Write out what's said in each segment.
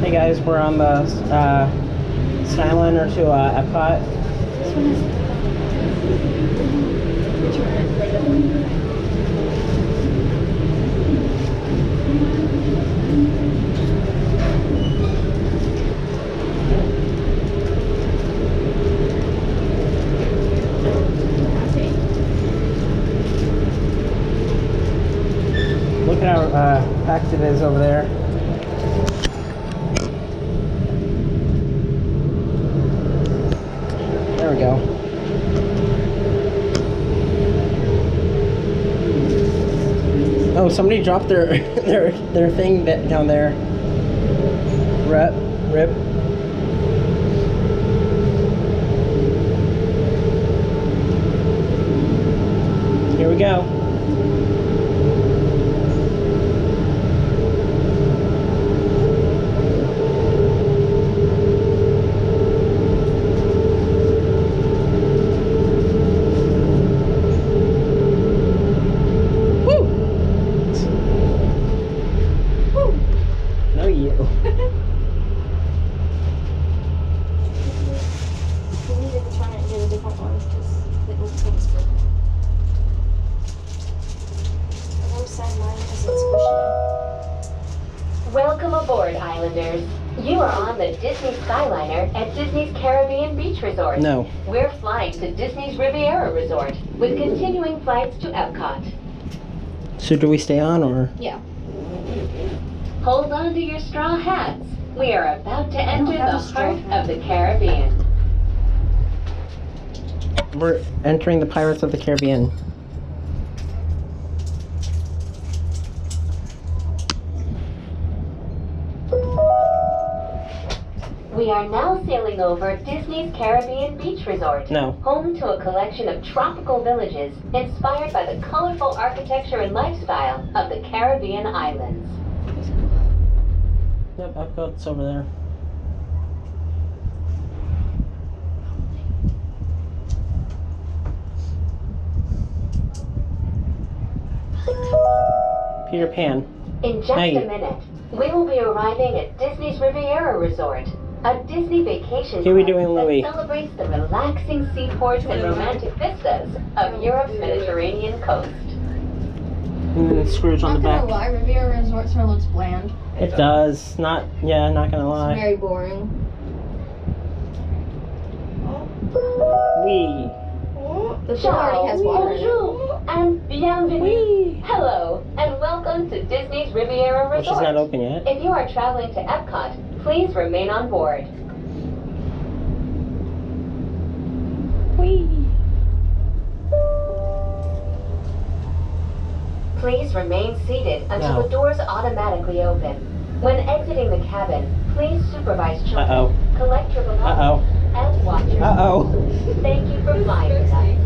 Hey guys, we're on the Skyliner to Epcot. This one is Look at how packed it is over there. There we go. Oh, somebody dropped their their thing down there. Rip. Here we go. Welcome aboard, Islanders. You are on the Disney Skyliner at Disney's Caribbean Beach Resort. No. We're flying to Disney's Riviera Resort with continuing flights to Epcot. So do we stay on or? yeah. Hold on to your straw hats. We are about to enter the heart of the Caribbean. We're entering the Pirates of the Caribbean. We are now sailing over Disney's Caribbean Beach Resort. No. Home to a collection of tropical villages inspired by the colorful architecture and lifestyle of the Caribbean islands. Yep, Epcot's over there. Peter Pan. In just Hey. a minute, we will be arriving at Disney's Riviera Resort, a Disney vacation Here we club doing, Louis? that celebrates the relaxing seaports and romantic vistas of Europe's Mediterranean coast. And Scrooge on Not the gonna back. lie, Riviera Resort sort of looks bland. It does. Not gonna It's lie. very boring. Wee. The show already has water in it. Bonjour, and bienvenue. Wee. Hello, and welcome to Disney's Riviera Well, Resort. she's not open yet. If you are traveling to Epcot, please remain on board. Wee. Please remain seated until No. the doors automatically open. When exiting the cabin, please supervise children, Uh-oh. collect your belongings, Uh-oh. and watch your Uh-oh. Thank you for flying with us.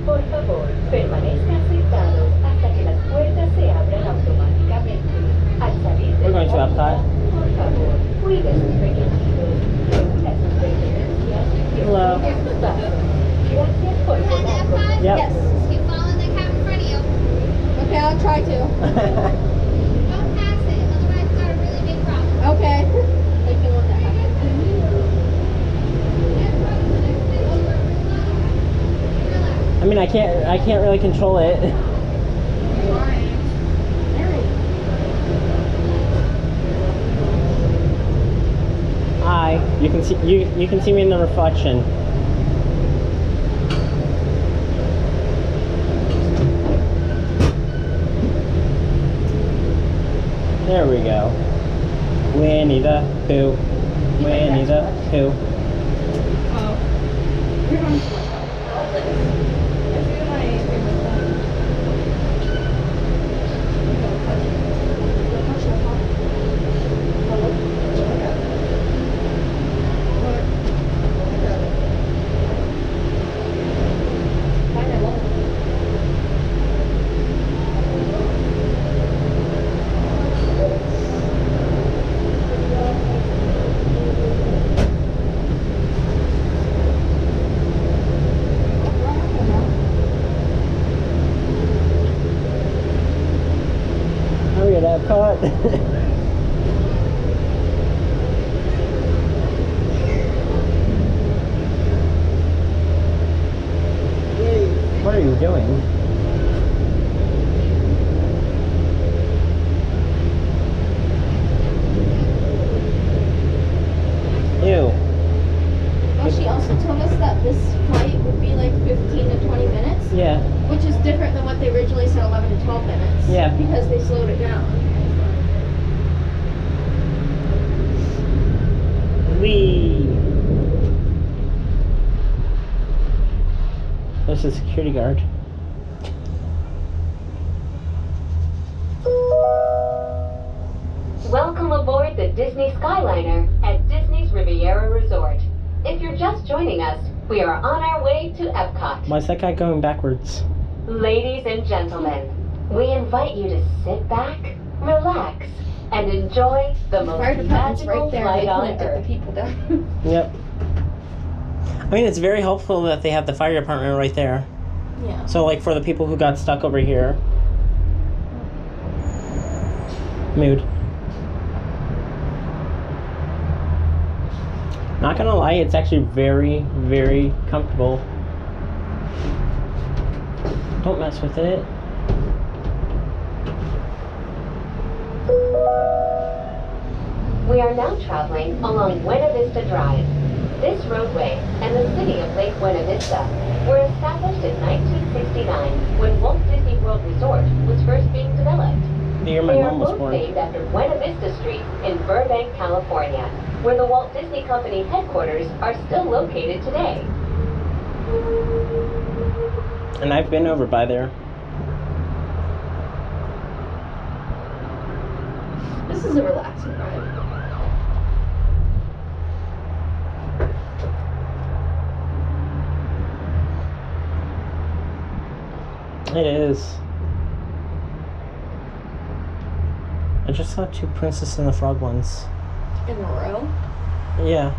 Por favor, permanezcan sentados hasta que las puertas se abran automáticamente. Al salir de We're going to la Epcot. por favor, cuide sus pequeñitos, reúna sus pertenencias y Hello. siga sus pasos. Gracias por volar. Yep. Yes. Keep following the cab in front of you. Okay, I'll try to. Don't pass it, otherwise it's got a really big problem. Okay. Like you want that happen. I mean, I can't really control it. Hi. You can see you can see me in the reflection. There we go. Winnie the Pooh. Winnie the Pooh. Epcot. there's a security guard. Welcome aboard the Disney Skyliner at Disney's Riviera Resort. If you're just joining us, we are on our way to Epcot. Why is that guy going backwards? Ladies and gentlemen, we invite you to sit back, relax, and enjoy the The fire most department's magical right there. flight They on couldn't get Earth. the people down. Yep. I mean, it's very helpful that they have the fire department right there. Yeah. So, like, for the people who got stuck over here. Mood. Not gonna lie, it's actually very, very comfortable. Don't mess with it. We are now traveling along Buena Vista Drive. This roadway and the city of Lake Buena Vista were established in 1969 when Walt Disney World Resort was first being developed. The year my They are mom was both born. named after Buena Vista Street in Burbank, California, where the Walt Disney Company headquarters are still located today. And I've been over by there. This is a relaxing ride. It is. I just saw 2 Princess and the Frog ones. In a row. Yeah.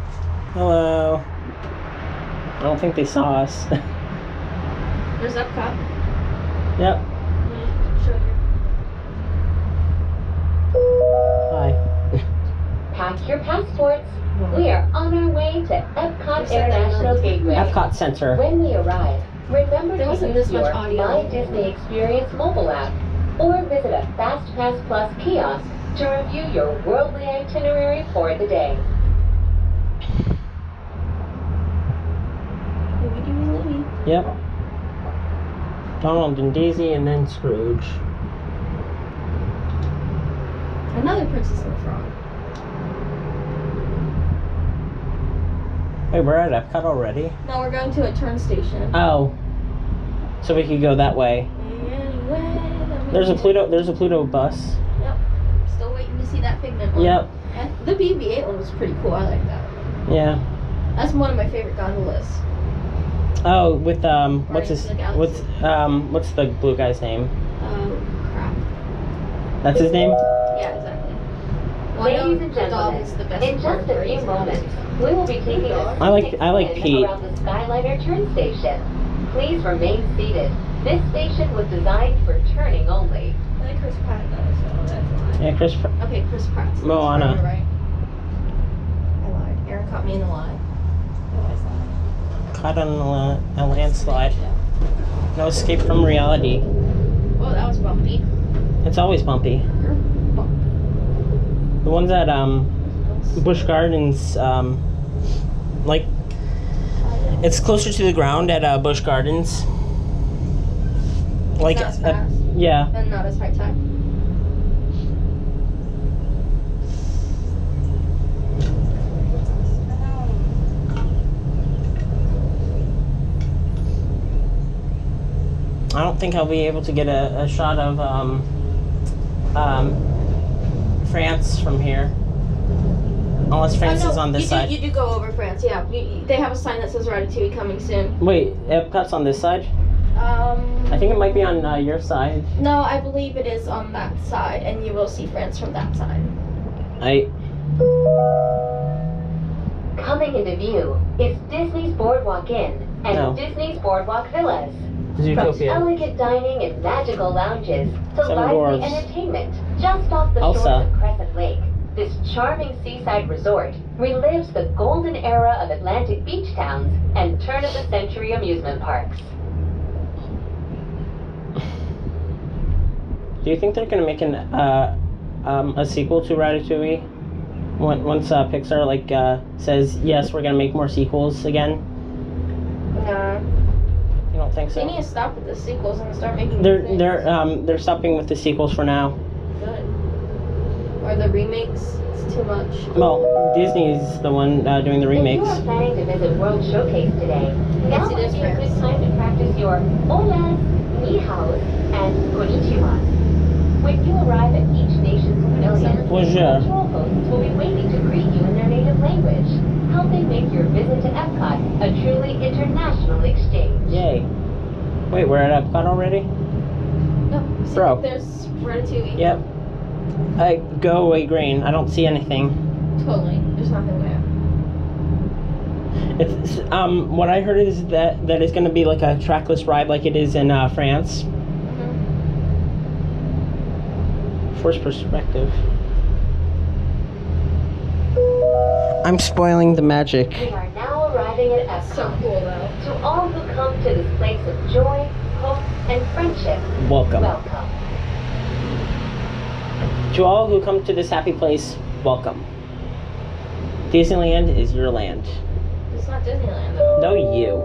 Hello. I don't think they saw us. There's Epcot. Yep. Show you. Hi. Pack your passports. We are on our way to Epcot International Gateway. Epcot Center. When we arrive, remember There to wasn't use this much your audio. My Disney Experience mobile app or visit a FastPass Plus kiosk to review your worldly itinerary for the day. Yep. Donald and Daisy and then Scrooge. Another Princess and the Frog. Wait, we're at Epcot already? No, we're going to a turn station. Oh. So we could go that way. Anyway, There's a Pluto bus. Yep. Still waiting to see that Figment one. Yep. The BB-8 one was pretty cool. I like that. Yeah. That's one of my favorite gondolas. Oh, with what's his Guardians of the what's the blue guy's name? Oh, crap. That's his name? Yeah, exactly. Well, I know Ladies and the dog gentlemen, is the best in part just of a few Guardians of the moments, we will be taking a I like scenic Pete. around the Skyliner turn station. Please remain seated. This station was designed for turning only. I like Chris Pratt though, so that's why. Yeah, Chris. Okay, Chris Pratt. So Moana. that's right. I lied. Aaron caught me in a lie. I always lie. Caught on a landslide. No escape from reality. Oh, that was bumpy. It's always bumpy. You're bumpy. The ones at Busch Gardens, like it's closer to the ground at Busch Gardens. Like, Not as fast. yeah. And not as high time. I don't think I'll be able to get a shot of France from here, unless France Oh, no, is on this side. You do go over France, yeah. They have a sign that says Ratatouille coming soon. Wait, Epcot's on this side? I think it might be on your side. No, I believe it is on that side, and you will see France from that side. Coming into view is Disney's Boardwalk Inn and No. Disney's Boardwalk Villas. From Zootopia. elegant dining and magical lounges to Seven lively Dwarfs. entertainment just off the Elsa. shores of Crescent Lake, this charming seaside resort relives the golden era of Atlantic beach towns and turn-of-the-century amusement parks. Do you think they're gonna make a sequel to Ratatouille? Once Pixar says yes, we're gonna make more sequels again. Nah. You don't think so? They need to stop with the sequels and start making new things. They're stopping with the sequels for now. Good. Or the remakes. It's too much. Well, Disney's the one doing the If you remakes. are planning to visit World Showcase today, now Yes, it might is be a good France. time to practice your hola, ni haos, and konnichiwa. When you arrive at each nation's pavilion, Bonjour. cultural hosts will be waiting to greet you in their native language, helping make your visit to Epcot a truly international exchange. Yay. Wait, we're at Epcot already? No, see, Bro. there's Ratatouille. Yep. Go away green. I don't see anything. Totally. There's nothing there. It's what I heard is that it's going to be like a trackless ride like it is in France. Forced perspective. I'm spoiling the magic. We are now arriving at Epcot. So cool though. To all who come to this place of joy, hope, and friendship, Welcome. welcome. To all who come to this happy place, welcome. Disneyland is your land. It's not Disneyland though. No, you.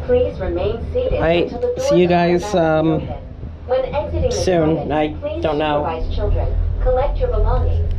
Please remain seated Alright, until the doors see you are guys, automatically open. When exiting the soon. cabin, I please don't know. supervise children, collect your belongings,